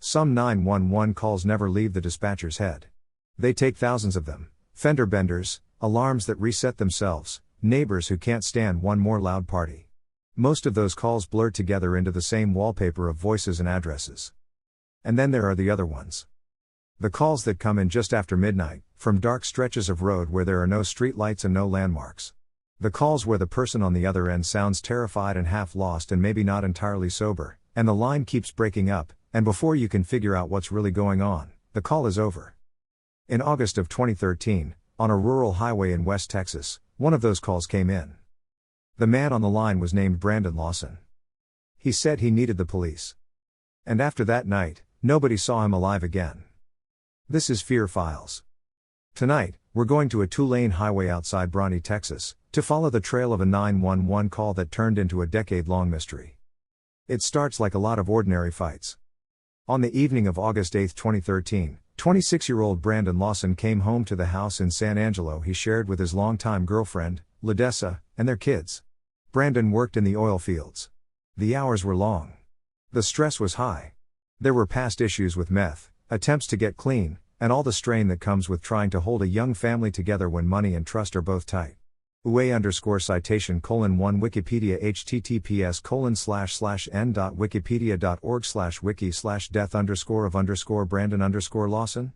Some 911 calls never leave the dispatcher's head. They take thousands of them. Fender benders, alarms that reset themselves, neighbors who can't stand one more loud party. Most of those calls blur together into the same wallpaper of voices and addresses. And then there are the other ones. The calls that come in just after midnight, from dark stretches of road where there are no street lights and no landmarks. The calls where the person on the other end sounds terrified and half lost and maybe not entirely sober, and the line keeps breaking up, and before you can figure out what's really going on, the call is over. In August of 2013, on a rural highway in West Texas, one of those calls came in. The man on the line was named Brandon Lawson. He said he needed the police. And after that night, nobody saw him alive again. This is Fear Files. Tonight, we're going to a two-lane highway outside Bronte, Texas, to follow the trail of a 911 call that turned into a decade-long mystery. It starts like a lot of ordinary fights. On the evening of August 8, 2013, 26-year-old Brandon Lawson came home to the house in San Angelo he shared with his longtime girlfriend, Ledessa, and their kids. Brandon worked in the oil fields. The hours were long. The stress was high. There were past issues with meth, attempts to get clean, and all the strain that comes with trying to hold a young family together when money and trust are both tight. ua_citation:1 Wikipedia https://n.wikipedia.org/wiki/death_of_Brandon_Lawson?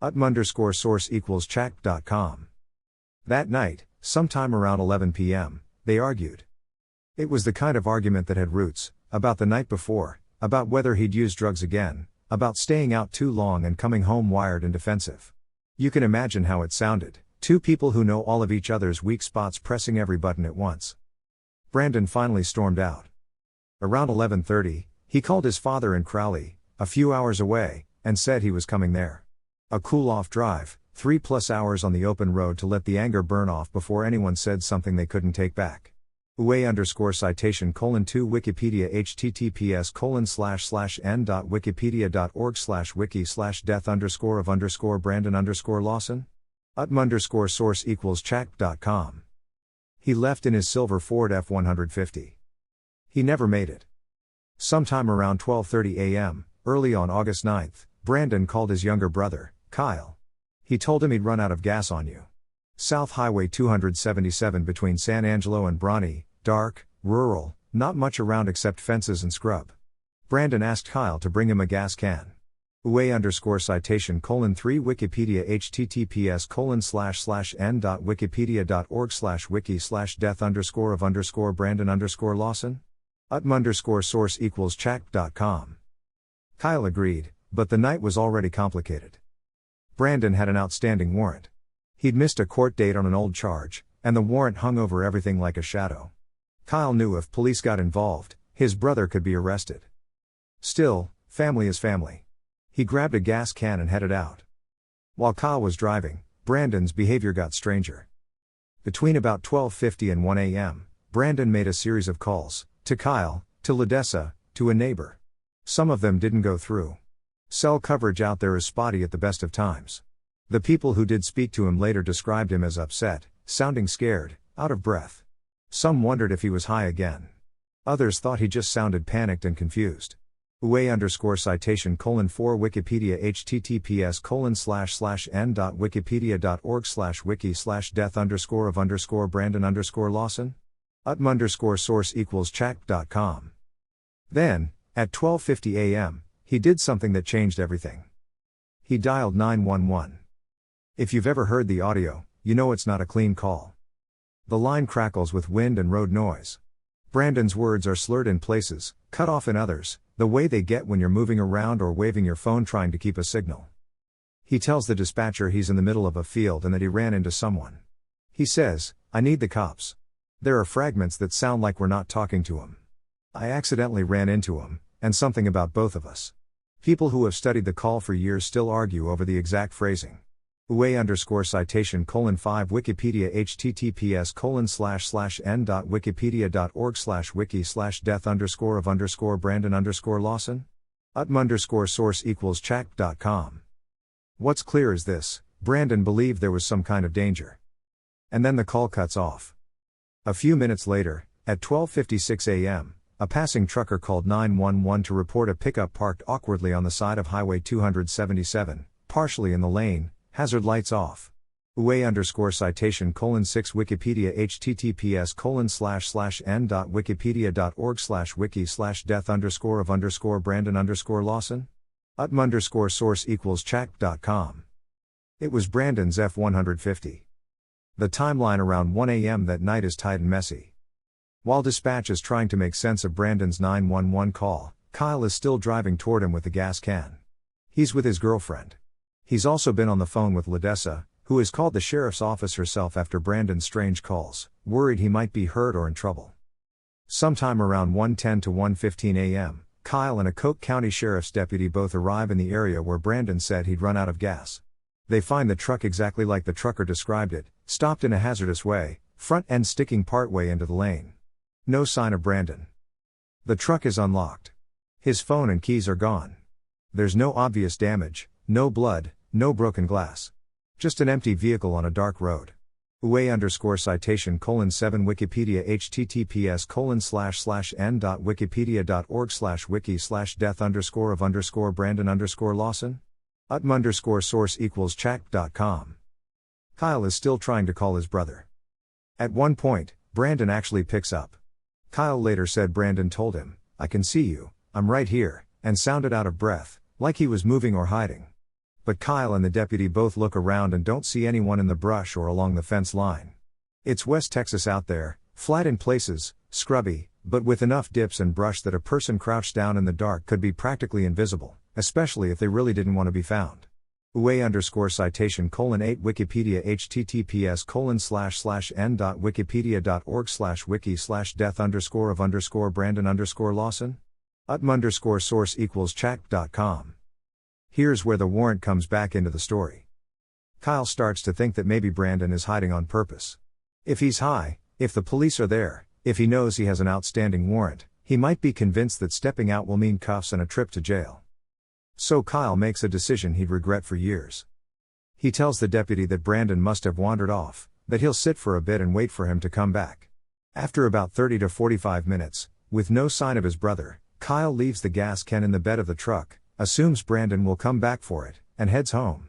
_source=chat.com. That night, sometime around 11 p.m., they argued. It was the kind of argument that had roots, about the night before, about whether he'd use drugs again, about staying out too long and coming home wired and defensive. You can imagine how it sounded, two people who know all of each other's weak spots pressing every button at once. Brandon finally stormed out. Around 11:30, he called his father in Crowley, a few hours away, and said he was coming there. A cool-off drive, 3+ hours on the open road to let the anger burn off before anyone said something they couldn't take back. ua_citation:2 Wikipedia https://n.wikipedia.org/wiki/death_of_Brandon_Lawson? _source=chat.com. He left in his silver Ford F-150. He never made it. Sometime around 12:30 a.m., early on August 9, Brandon called his younger brother, Kyle. He told him he'd run out of gas on you. South Highway 277 between San Angelo and Bronte, dark, rural, not much around except fences and scrub. Brandon asked Kyle to bring him a gas can. ua_citation:3 Wikipedia https://n.wikipedia.org/wiki/death_of_Brandon_Lawson? _source=chat.com. Kyle agreed, but the night was already complicated. Brandon had an outstanding warrant. He'd missed a court date on an old charge, and the warrant hung over everything like a shadow. Kyle knew if police got involved, his brother could be arrested. Still, family is family. He grabbed a gas can and headed out. While Kyle was driving, Brandon's behavior got stranger. Between about 12:50 and 1 a.m., Brandon made a series of calls, to Kyle, to Ledessa, to a neighbor. Some of them didn't go through. Cell coverage out there is spotty at the best of times. The people who did speak to him later described him as upset, sounding scared, out of breath. Some wondered if he was high again. Others thought he just sounded panicked and confused. ua_citation:4 Wikipedia https://n.wikipedia.org/wiki/death_of_Brandon_Lawson? _source=chat.com. Then, at 12:50 a.m., he did something that changed everything. He dialed 911. If you've ever heard the audio, you know it's not a clean call. The line crackles with wind and road noise. Brandon's words are slurred in places, cut off in others, the way they get when you're moving around or waving your phone trying to keep a signal. He tells the dispatcher he's in the middle of a field and that he ran into someone. He says, "I need the cops." There are fragments that sound like we're not talking to him. "I accidentally ran into him, and something about both of us." People who have studied the call for years still argue over the exact phrasing. ua_citation:5 Wikipedia https://n.wikipedia.org/wiki/death_of_Brandon_Lawson? _source=chat.com. What's clear is this: Brandon believed there was some kind of danger. And then the call cuts off. A few minutes later, at 12:56 a.m., a passing trucker called 911 to report a pickup parked awkwardly on the side of Highway 277, partially in the lane, hazard lights off. UA_citation:6 Wikipedia https://n.wikipedia.org/wiki/death_of_Brandon_Lawson? UTM_source=chat.com. It was Brandon's F-150. The timeline around 1 a.m. that night is tight and messy. While dispatch is trying to make sense of Brandon's 911 call, Kyle is still driving toward him with the gas can. He's with his girlfriend. He's also been on the phone with Ladessa, who has called the sheriff's office herself after Brandon's strange calls, worried he might be hurt or in trouble. Sometime around 1:10 to 1:15 a.m., Kyle and a Coke County Sheriff's deputy both arrive in the area where Brandon said he'd run out of gas. They find the truck exactly like the trucker described it, stopped in a hazardous way, front end sticking partway into the lane. No sign of Brandon. The truck is unlocked. His phone and keys are gone. There's no obvious damage, no blood, no broken glass. Just an empty vehicle on a dark road. UA_citation:7 Wikipedia https://n.wikipedia.org/wiki/death_of_Brandon_Lawson? UTM_source=chat.com. Kyle is still trying to call his brother. At one point, Brandon actually picks up. Kyle later said Brandon told him, "I can see you, I'm right here," and sounded out of breath, like he was moving or hiding. But Kyle and the deputy both look around and don't see anyone in the brush or along the fence line. It's West Texas out there, flat in places, scrubby, but with enough dips and brush that a person crouched down in the dark could be practically invisible, especially if they really didn't want to be found. UA_citation:8 Wikipedia https://n.wikipedia.org/wiki/death_of_Brandon_Lawson? UTM_source=chat.com. Here's where the warrant comes back into the story. Kyle starts to think that maybe Brandon is hiding on purpose. If he's high, if the police are there, if he knows he has an outstanding warrant, he might be convinced that stepping out will mean cuffs and a trip to jail. So Kyle makes a decision he'd regret for years. He tells the deputy that Brandon must have wandered off, that he'll sit for a bit and wait for him to come back. After about 30 to 45 minutes, with no sign of his brother, Kyle leaves the gas can in the bed of the truck, assumes Brandon will come back for it, and heads home.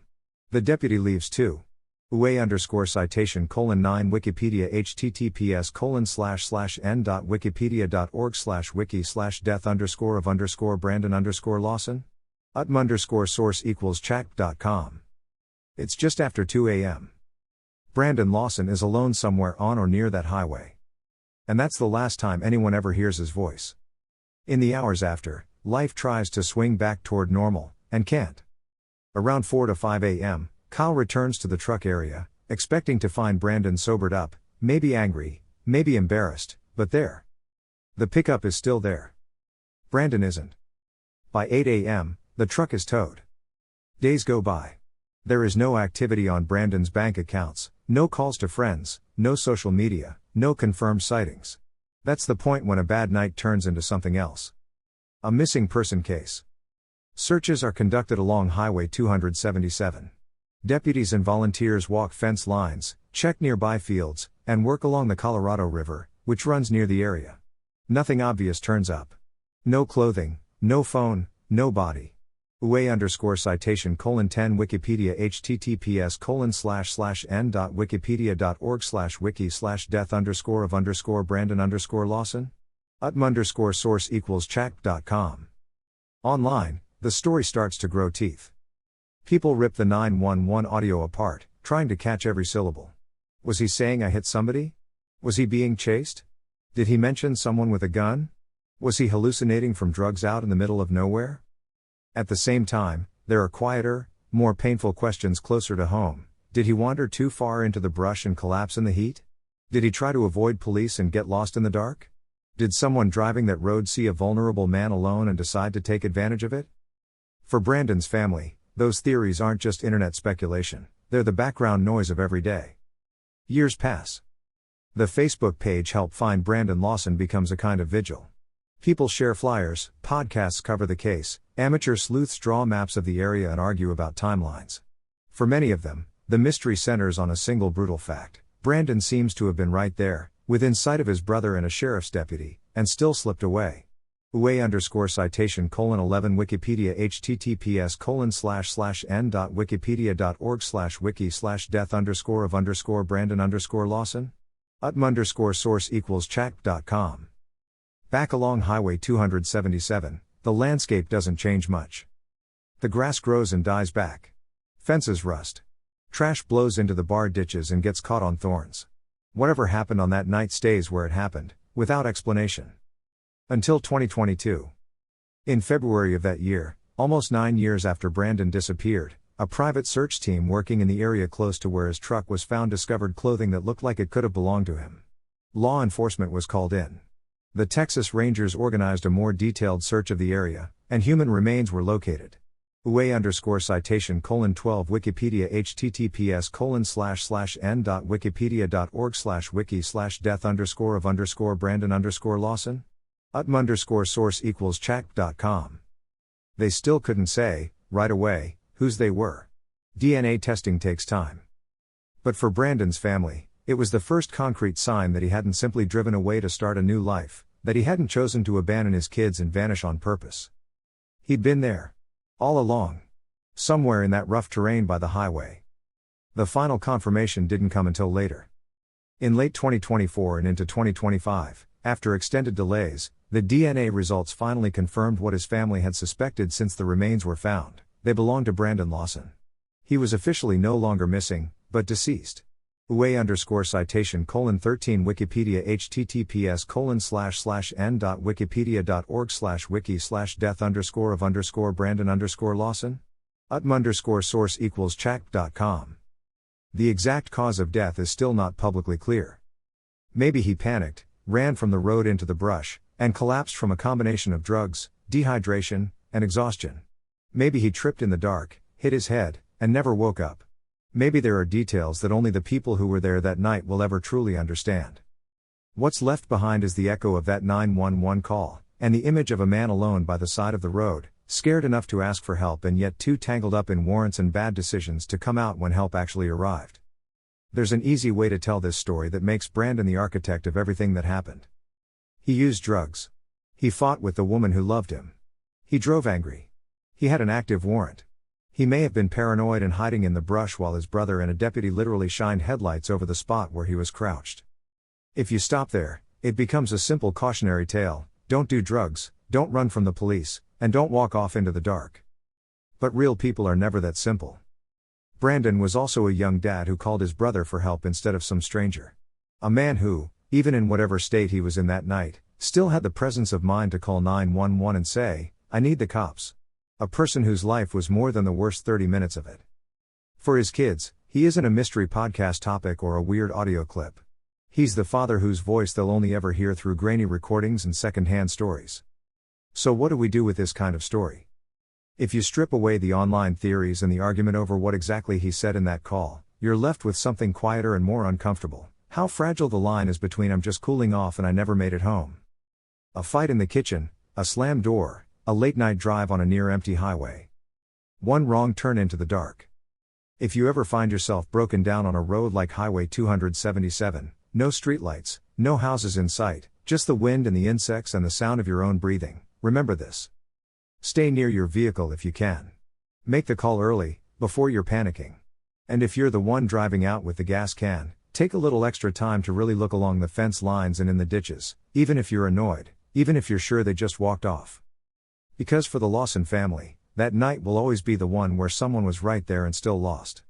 The deputy leaves too. UA_citation:9 Wikipedia https://n.wikipedia.org/wiki/death_of_Brandon_Lawson? UTM_source=chat.com. It's just after 2 a.m. Brandon Lawson is alone somewhere on or near that highway. And that's the last time anyone ever hears his voice. In the hours after, life tries to swing back toward normal, and can't. Around 4 to 5 a.m., Kyle returns to the truck area, expecting to find Brandon sobered up, maybe angry, maybe embarrassed, but there. The pickup is still there. Brandon isn't. By 8 a.m., the truck is towed. Days go by. There is no activity on Brandon's bank accounts, no calls to friends, no social media, no confirmed sightings. That's the point when a bad night turns into something else. A missing person case. Searches are conducted along Highway 277. Deputies and volunteers walk fence lines, check nearby fields, and work along the Colorado River, which runs near the area. Nothing obvious turns up. No clothing, no phone, no body. UA_citation:10 Wikipedia https://n.wikipedia.org/wiki/death_of_Brandon_Lawson? UTM_source=chat.com. Online, the story starts to grow teeth. People rip the 911 audio apart, trying to catch every syllable. Was he saying "I hit somebody"? Was he being chased? Did he mention someone with a gun? Was he hallucinating from drugs out in the middle of nowhere? At the same time, there are quieter, more painful questions closer to home. Did he wander too far into the brush and collapse in the heat? Did he try to avoid police and get lost in the dark? Did someone driving that road see a vulnerable man alone and decide to take advantage of it? For Brandon's family, those theories aren't just internet speculation, they're the background noise of every day. Years pass. The Facebook page Help Find Brandon Lawson becomes a kind of vigil. People share flyers, podcasts cover the case, amateur sleuths draw maps of the area and argue about timelines. For many of them, the mystery centers on a single brutal fact. Brandon seems to have been right there, within sight of his brother and a sheriff's deputy, and still slipped away. UA_citation:11 Wikipedia https://n.wikipedia.org/wiki/death_of_Brandon_Lawson source equals chat.com. Back along Highway 277, the landscape doesn't change much. The grass grows and dies back. Fences rust. Trash blows into the bar ditches and gets caught on thorns. Whatever happened on that night stays where it happened, without explanation. Until 2022. In February of that year, almost 9 years after Brandon disappeared, a private search team working in the area close to where his truck was found discovered clothing that looked like it could have belonged to him. Law enforcement was called in. The Texas Rangers organized a more detailed search of the area, and human remains were located. UA_citation:12 Wikipedia https://n.wikipedia.org/wiki/death_of_Brandon_Lawson source equals chat.com. They still couldn't say, right away, whose they were. DNA testing takes time. But for Brandon's family, it was the first concrete sign that he hadn't simply driven away to start a new life, that he hadn't chosen to abandon his kids and vanish on purpose. He'd been there. All along. Somewhere in that rough terrain by the highway. The final confirmation didn't come until later. In late 2024 and into 2025, after extended delays, the DNA results finally confirmed what his family had suspected since the remains were found. They belonged to Brandon Lawson. He was officially no longer missing, but deceased. UA_citation:13 Wikipedia https://n.wikipedia.org/wiki/death_of_Brandon_Lawson source equals chat.com. The exact cause of death is still not publicly clear. Maybe he panicked, ran from the road into the brush, and collapsed from a combination of drugs, dehydration, and exhaustion. Maybe he tripped in the dark, hit his head, and never woke up. Maybe there are details that only the people who were there that night will ever truly understand. What's left behind is the echo of that 911 call, and the image of a man alone by the side of the road, scared enough to ask for help and yet too tangled up in warrants and bad decisions to come out when help actually arrived. There's an easy way to tell this story that makes Brandon the architect of everything that happened. He used drugs. He fought with the woman who loved him. He drove angry. He had an active warrant. He may have been paranoid and hiding in the brush while his brother and a deputy literally shined headlights over the spot where he was crouched. If you stop there, it becomes a simple cautionary tale: don't do drugs, don't run from the police, and don't walk off into the dark. But real people are never that simple. Brandon was also a young dad who called his brother for help instead of some stranger. A man who, even in whatever state he was in that night, still had the presence of mind to call 911 and say, "I need the cops." A person whose life was more than the worst 30 minutes of it. For his kids, he isn't a mystery podcast topic or a weird audio clip. He's the father whose voice they'll only ever hear through grainy recordings and second-hand stories. So what do we do with this kind of story? If you strip away the online theories and the argument over what exactly he said in that call, you're left with something quieter and more uncomfortable: how fragile the line is between "I'm just cooling off and I never made it home." A fight in the kitchen, a slammed door, a late-night drive on a near-empty highway. One wrong turn into the dark. If you ever find yourself broken down on a road like Highway 277, no streetlights, no houses in sight, just the wind and the insects and the sound of your own breathing, remember this. Stay near your vehicle if you can. Make the call early, before you're panicking. And if you're the one driving out with the gas can, take a little extra time to really look along the fence lines and in the ditches, even if you're annoyed, even if you're sure they just walked off. Because for the Lawson family, that night will always be the one where someone was right there and still lost.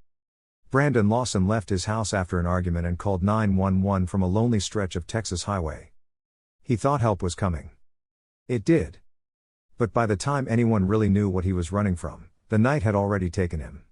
Brandon Lawson left his house after an argument and called 911 from a lonely stretch of Texas highway. He thought help was coming. It did. But by the time anyone really knew what he was running from, the night had already taken him.